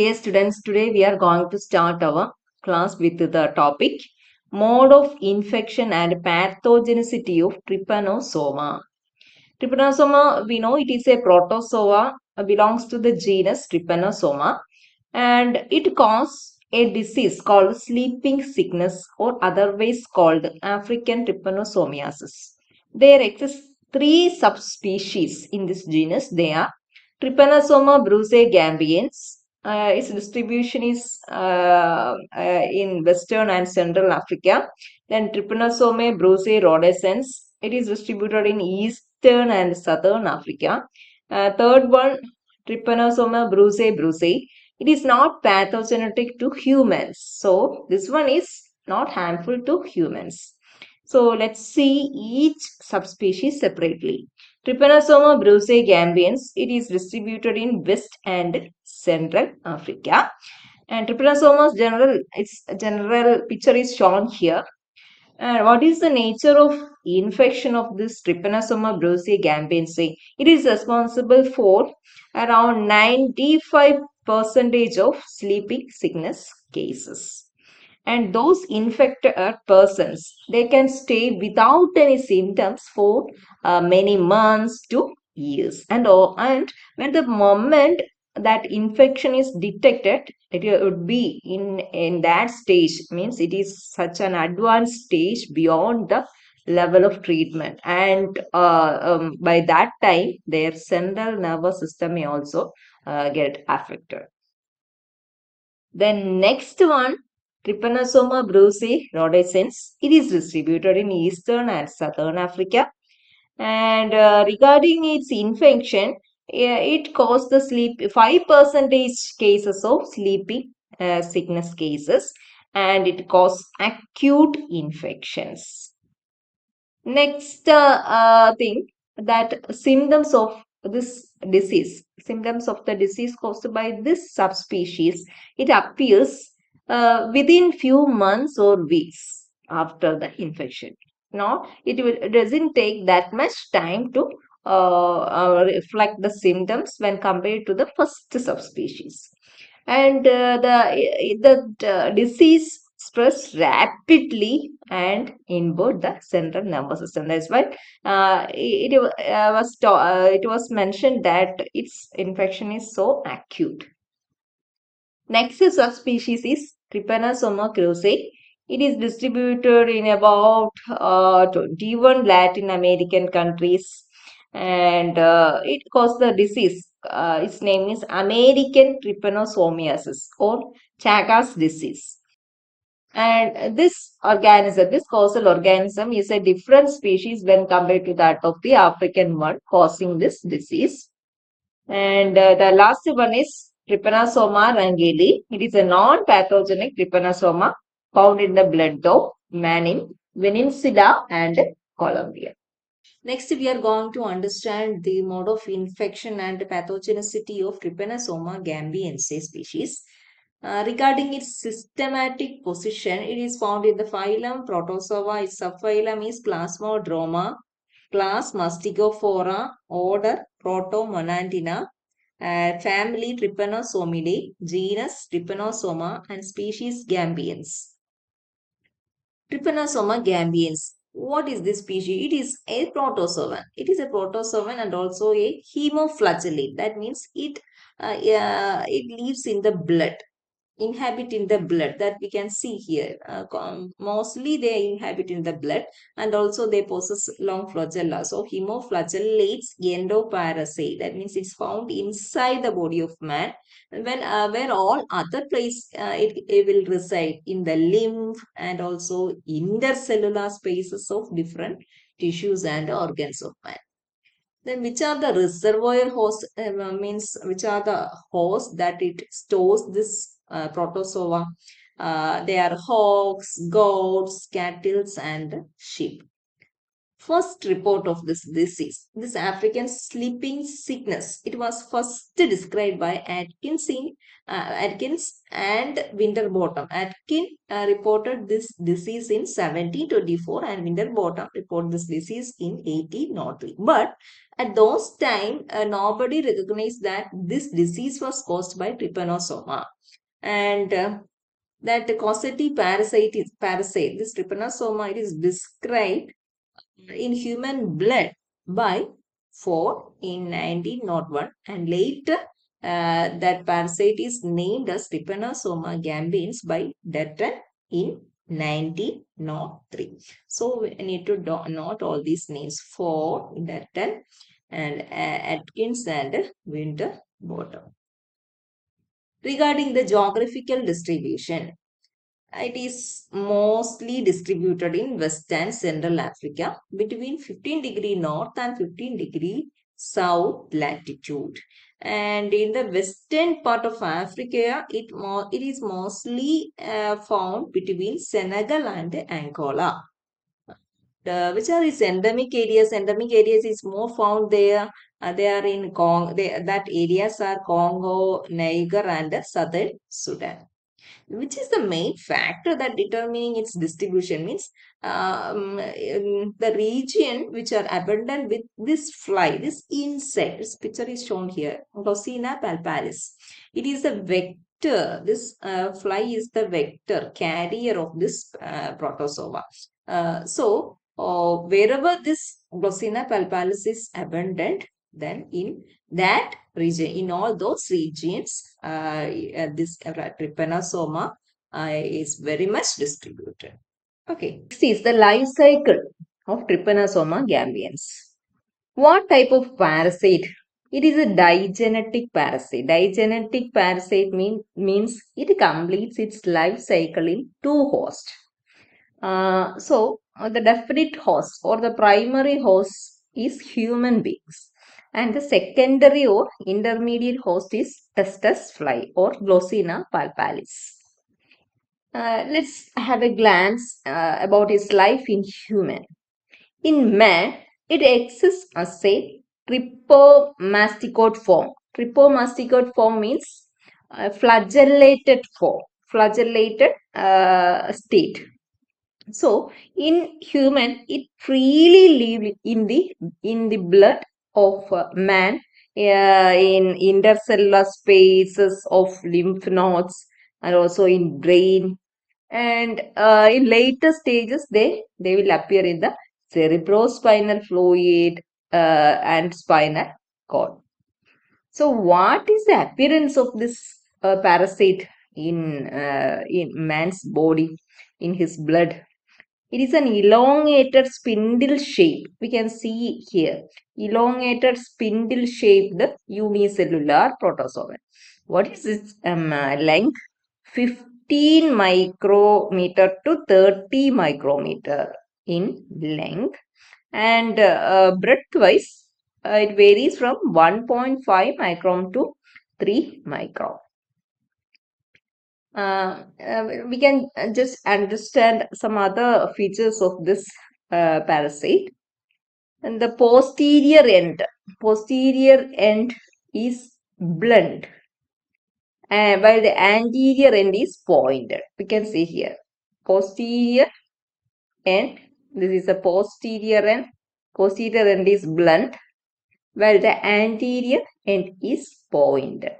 Okay, students, today we are going to start our class with the topic Mode of Infection and Pathogenicity of Trypanosoma. Trypanosoma, we know it is a protozoa, belongs to the genus Trypanosoma, and it causes a disease called sleeping sickness or otherwise called African trypanosomiasis. There exist three subspecies in this genus. They are Trypanosoma brucei its distribution is in Western and Central Africa. Then Trypanosoma brucei it is distributed in Eastern and Southern Africa. Third one, Trypanosoma brucei. It is not pathogenic to humans. So this one is not harmful to humans. So let's see each subspecies separately. Trypanosoma brucei it is distributed in West and Central Africa. And Trypanosoma's its general picture is shown here. And what is the nature of infection of this Trypanosoma brucei? It is responsible for around 95% of sleeping sickness cases. And those infected persons, they can stay without any symptoms for many months to years. And when the moment that infection is detected, it would be in that stage, means it is such an advanced stage beyond the level of treatment, and by that time their central nervous system may also get affected. Then next one, Trypanosoma brucei it is distributed in Eastern and Southern Africa. And regarding its infection, it caused the 5% cases of sleeping sickness cases, and it caused acute infections. Next thing, that symptoms of the disease caused by this subspecies, it appears within few months or weeks after the infection. Now, it doesn't take that much time to reflect the symptoms when compared to the first subspecies. And the disease spreads rapidly and invade the central nervous system. That's why it was mentioned that its infection is so acute. Next subspecies is Trypanosoma cruzi. It is distributed in about 21 Latin American countries, and it caused the disease. Its name is American trypanosomiasis or Chagas disease. And this causal organism is a different species when compared to that of the African one causing this disease. And the last one is Trypanosoma rangeli. It is a non-pathogenic trypanosoma found in the blood of man in Venezuela and Colombia. Next, we are going to understand the mode of infection and pathogenicity of Trypanosoma gambiense species. Regarding its systematic position, it is found in the phylum Protozoa. Its subphylum is Plasmodroma, class Mastigophora, order Protomonadina, family Trypanosomidae, genus Trypanosoma, and species Gambiens. Trypanosoma gambiens. What is this species? It is a protozoan. It is a protozoan and also a hemoflagellate. That means it lives in the blood, inhabit in the blood, that we can see here. Mostly they inhabit in the blood, and also they possess long flagella. So hemoflagellates endoparasite, that means it's found inside the body of man, where all other place it will reside in the lymph and also intercellular spaces of different tissues and organs of man. Then which are the reservoir hosts, means which are the hosts that it stores this protozoa? They are hogs, goats, cattle, and sheep. first report of this disease, this African sleeping sickness. It was first described by Atkins and Winterbottom. Atkins reported this disease in 1724 and Winterbottom reported this disease in 1803. But at those time, nobody recognized that this disease was caused by trypanosoma. And that causative parasite, this trypanosoma, it is described in human blood by Ford in 1901, and later that parasite is named as Trypanosoma gambians by Dutton in 1903. So we need to note all these names: Ford, Dutton, and Atkins and Winterbottom. Regarding the geographical distribution, it is mostly distributed in West and Central Africa between 15° north and 15° south latitude. And in the western part of Africa, it is mostly found between Senegal and Angola. Which are its endemic areas? Endemic areas is more found there. They are in Congo. That areas are Congo, Niger, and southern Sudan. Which is the main factor that determining its distribution? Means in the region which are abundant with this fly, this insect. This picture is shown here, Glossina palpalis. It is a vector. This fly is the vector carrier of this protozoa. Wherever this Glossina palpalis is abundant, then in that region, in all those regions, this trypanosoma is very much distributed. Okay, this is the life cycle of Trypanosoma gambians. What type of parasite? It is a digenetic parasite. Digenetic parasite means it completes its life cycle in two hosts. The definite host or the primary host is human beings, and the secondary or intermediate host is testis fly or Glossina palpalis. Let's have a glance about its life in human. In man, it exists as a trypomasticoid form. Trypomasticoid form means flagellated form, flagellated state. So in human, it freely lives in the blood of man, in intercellular spaces of lymph nodes, and also in brain. And in later stages, they will appear in the cerebrospinal fluid and spinal cord. So what is the appearance of this parasite in man's body, in his blood? It is an elongated spindle shape. We can see here. Elongated spindle shaped unicellular protozoan. What is its length? 15 micrometer to 30 micrometer in length. And breadth-wise, it varies from 1.5 micron to 3 micron. We can just understand some other features of this parasite. And the posterior end is blunt, while the anterior end is pointed. We can see here, posterior end. This is the posterior end. Posterior end is blunt, while the anterior end is pointed.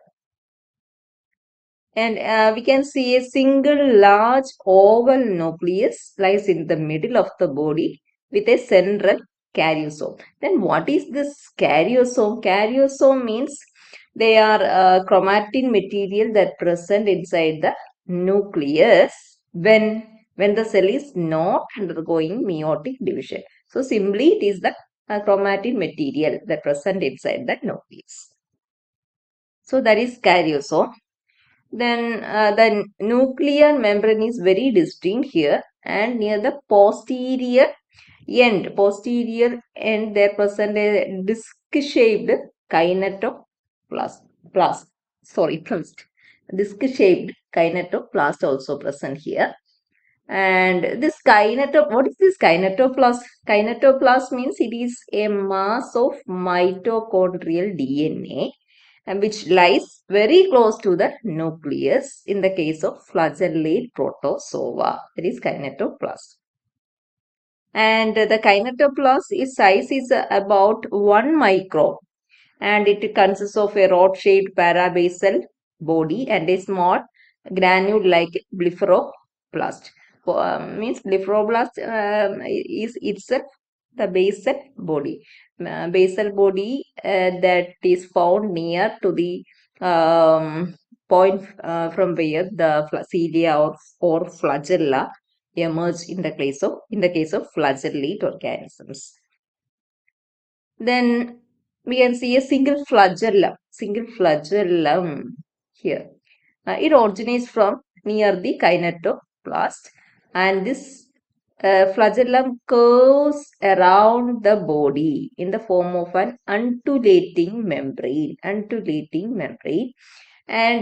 And we can see a single large oval nucleus lies in the middle of the body with a central karyosome. Then what is this karyosome? Karyosome means they are chromatin material that present inside the nucleus when the cell is not undergoing meiotic division. So simply it is the chromatin material that present inside the nucleus. So that is karyosome. Then the nuclear membrane is very distinct here, and near the posterior end, there present a disc-shaped kinetoplast. Disc-shaped kinetoplast also present here. And this what is this kinetoplast? Kinetoplast means it is a mass of mitochondrial DNA and which lies very close to the nucleus in the case of flagellate protozoa. That is kinetoplast. And the kinetoplast size is about 1 micron and it consists of a rod-shaped parabasal body and a small granule-like blepharoplast. Means blepharoplast is itself the basal body. Basal body that is found near to the point from where the cilia or flagella emerge in the case of flagellate organisms. Then we can see a single flagellum here. It originates from near the kinetoplast and this flagellum curves around the body in the form of an undulating membrane. And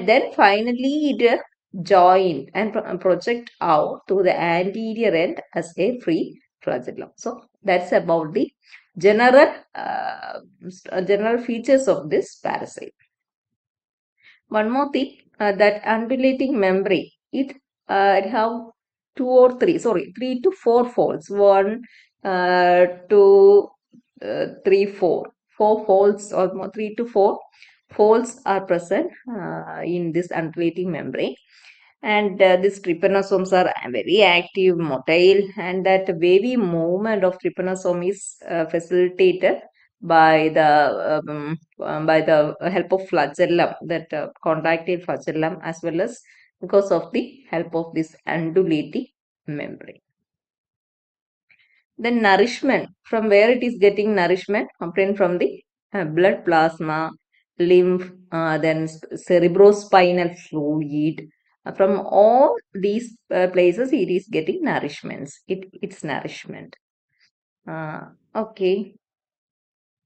then finally it join and project out to the anterior end as a free flagellum. So that's about the general features of this parasite. One more thing, that undulating membrane, it have three to four folds. One, two, three, four. Four folds, almost 3 to 4 folds are present in this undulating membrane. And these trypanosomes are very active, motile, and that wavy movement of trypanosome is facilitated by the help of flagellum, that contractile flagellum, as well as because of the help of this undulating membrane. Then nourishment, from where it is getting nourishment, obtained from the blood plasma, lymph, then cerebrospinal fluid. From all these places, it is getting nourishments. It's nourishment. Okay.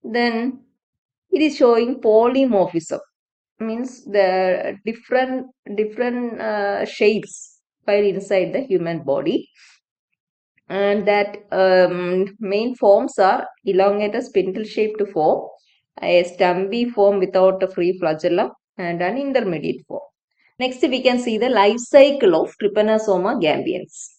Then it is showing polymorphism, means the different shapes while inside the human body. And that main forms are elongated spindle-shaped form, a stumpy form without a free flagellum, and an intermediate form. Next, we can see the life cycle of Trypanosoma gambians.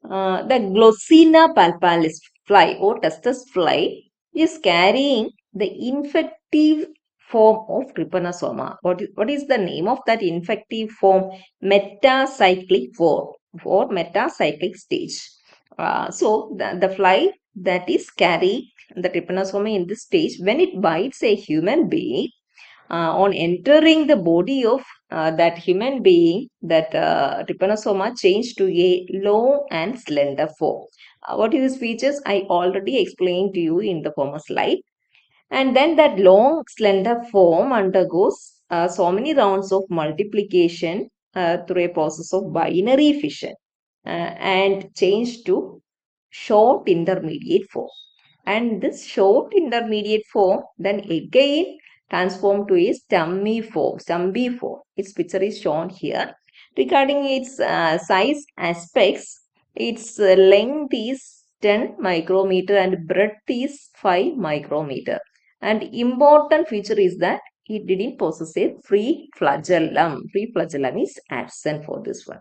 The Glossina palpalis fly or testis fly is carrying the infective form of Trypanosoma. What is the name of that infective form? Metacyclic form or metacyclic stage. So the fly that is carrying the trypanosoma in this stage, when it bites a human being, on entering the body of that human being, that trypanosoma changed to a long and slender form. What is these features? I already explained to you in the former slide. And then that long slender form undergoes so many rounds of multiplication through a process of binary fission and change to short intermediate form. And this short intermediate form then again transformed to a stumpy form. Its picture is shown here. Regarding its size aspects, its length is 10 micrometer and breadth is 5 micrometer. And important feature is that it didn't possess a free flagellum. Free flagellum is absent for this one.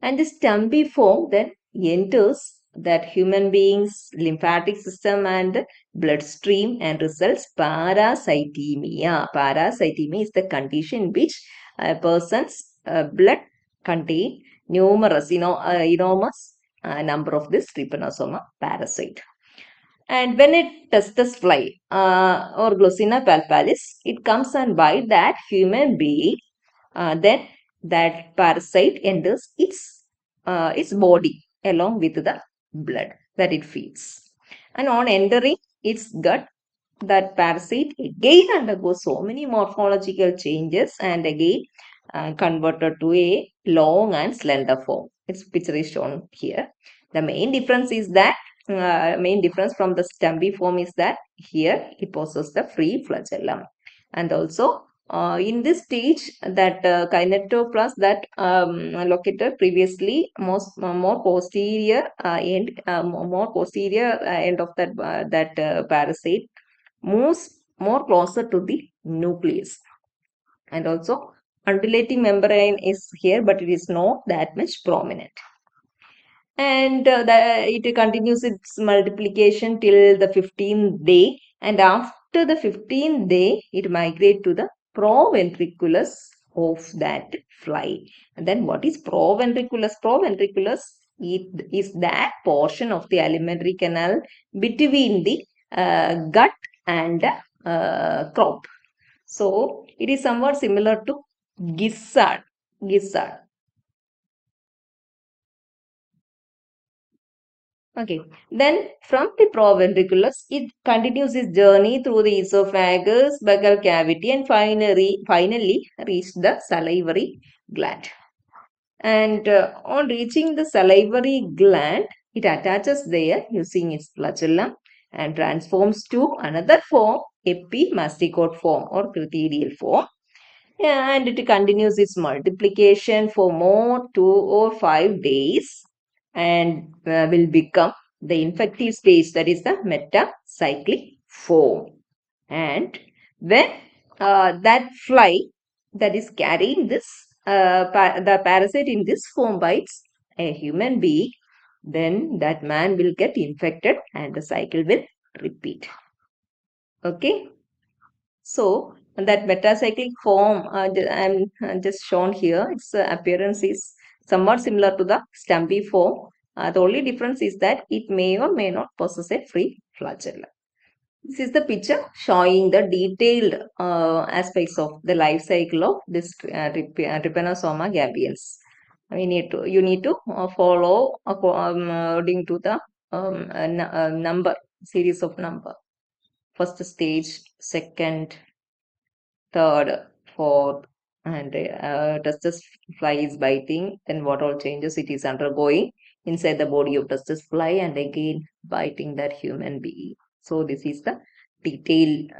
And this stumpy form then enters that human being's lymphatic system and bloodstream and results parasitemia. Parasitemia is the condition in which a person's blood contain numerous, enormous number of this trypanosoma parasite. And when it testis fly or Glossina palpalis, it comes and bite that human being. Then that parasite enters its body along with the blood that it feeds. And on entering its gut, that parasite again undergoes so many morphological changes and again converted to a long and slender form. Its picture is shown here. The main difference is that main difference from the stumpy form is that here it possesses the free flagellum, and also In this stage, that kinetoplast that located previously more posterior end, more posterior end of that parasite moves more closer to the nucleus, and also undulating membrane is here, but it is not that much prominent. And it continues its multiplication till the 15th day, and after the 15th day it migrates to the proventriculus of that fly. And then what is proventriculus? Proventriculus, it is that portion of the alimentary canal between the gut and crop. So it is somewhat similar to gizzard. Okay, then from the proventriculus, it continues its journey through the esophagus, buccal cavity, and finally reach the salivary gland. And on reaching the salivary gland, it attaches there using its flagellum and transforms to another form, epimasticoid form or critherial form. And it continues its multiplication for more 2 or 5 days, and will become the infective stage, that is the metacyclic form. And when that fly that is carrying this the parasite in this form bites a human being, then that man will get infected and the cycle will repeat. Okay. So that metacyclic form I'm just shown here, its appearance is somewhat similar to the stumpy form. The only difference is that it may or may not possess a free flagella. This is the picture showing the detailed aspects of the life cycle of this Trypanosoma gabiens. You need to follow according to the number, series of number. First stage, second, third, fourth, and testis fly is biting. Then what all changes it is undergoing inside the body of testis fly, and again biting that human being. So this is the detailed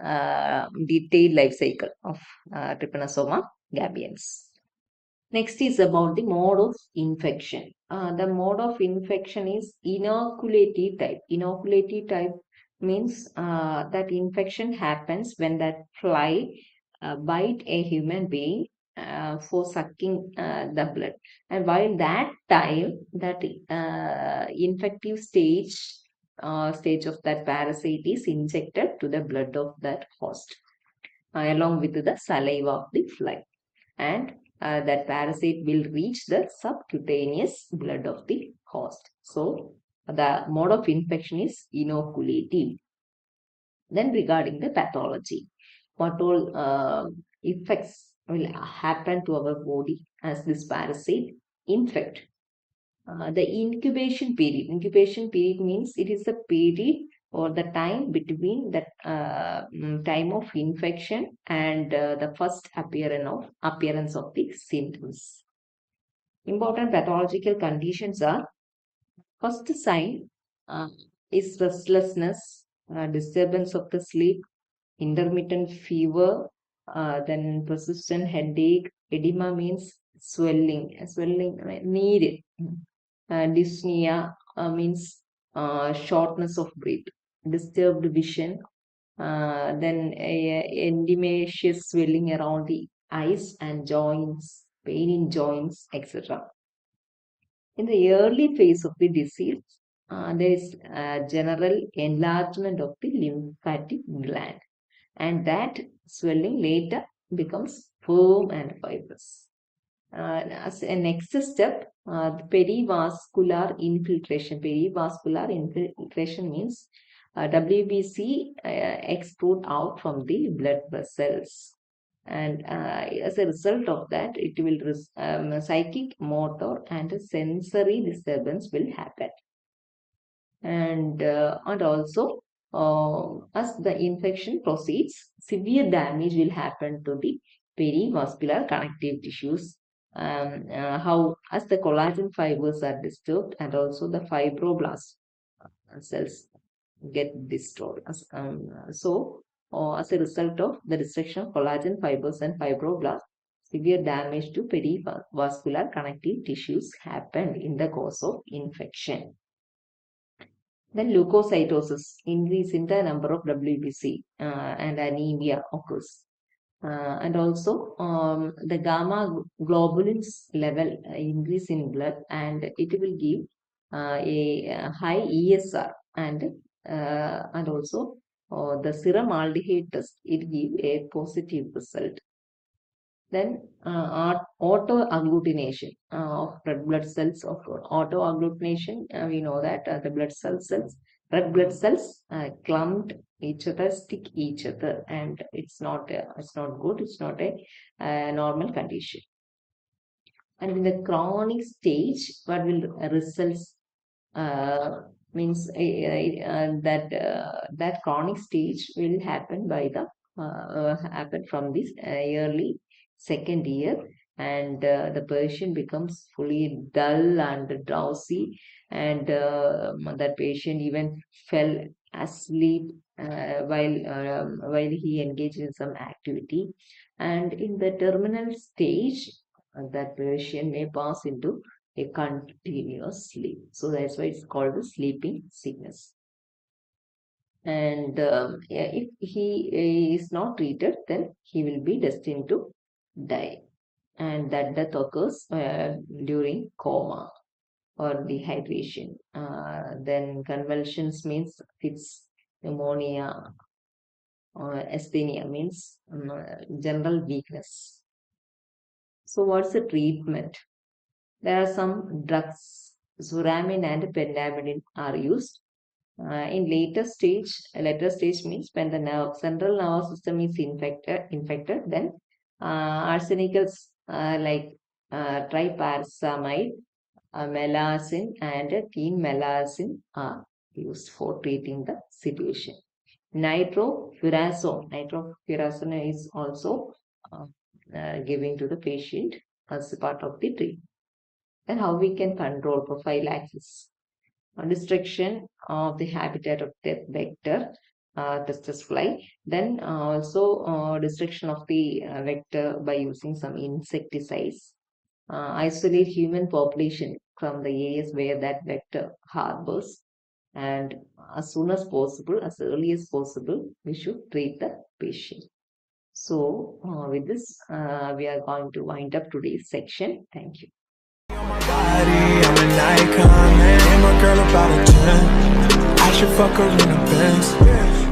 life cycle of Trypanosoma gabiens. Next is about the mode of infection. The mode of infection is inoculative type. Inoculative type means that infection happens when that fly bite a human being for sucking the blood. And while that time, that infective stage of that parasite is injected to the blood of that host, along with the saliva of the fly. And that parasite will reach the subcutaneous blood of the host. So the mode of infection is inoculative. Then regarding the pathology, what all effects will happen to our body as this parasite infect? The incubation period means it is the period or the time between the time of infection and the first appearance of the symptoms. Important pathological conditions are: first sign is restlessness, disturbance of the sleep, intermittent fever, then persistent headache. Edema means swelling, need. Dyspnea means shortness of breath, disturbed vision, then endometrious swelling around the eyes and joints, pain in joints, etc. In the early phase of the disease, there is general enlargement of the lymphatic gland, and that swelling later becomes firm and fibrous. As a next step, perivascular infiltration. Perivascular infiltration means WBC extrude out from the blood vessels. And as a result of that, it will psychic, motor, and sensory disturbance will happen. And also, as the infection proceeds, severe damage will happen to the perivascular connective tissues. How as the collagen fibers are disturbed, and also the fibroblast cells get destroyed. So or as a result of the destruction of collagen fibers and fibroblasts, severe damage to perivascular connective tissues happened in the course of infection. Then leukocytosis, increase in the number of WBC and anemia occurs. And also the gamma globulins level increase in blood, and it will give a high ESR, and also the serum aldehyde test, it give a positive result. Then auto-agglutination of red blood cells. Of auto-agglutination, we know that the red blood cells clump each other, stick each other, and it's not good. It's not a normal condition. And in the chronic stage, what will results means that chronic stage will happen by the happen from this early second year, and the patient becomes fully dull and drowsy, and that patient even fell asleep while he engaged in some activity, and in the terminal stage that patient may pass into a continuous sleep. So that's why it's called the sleeping sickness. And yeah, if he is not treated, then he will be destined to die. And that death occurs during coma or dehydration. Then convulsions means fits, pneumonia, or asthenia means general weakness. So what's the treatment? There are some drugs, Zuramine and Pentamidine are used. In later stage means when the central nervous system is infected, then arsenicals like trypanosoma, melasine, and teammelasine are used for treating the situation. Nitrofurazone is also given to the patient as a part of the treatment. And how we can control prophylaxis. Destruction of the habitat of the vector, testis fly. Then also destruction of the vector by using some insecticides. Isolate human population from the areas where that vector harbors. And as soon as possible, as early as possible, we should treat the patient. So with this, we are going to wind up today's section. Thank you. I'm an icon, man. And my girl about a 10. I should fuck her in the Benz.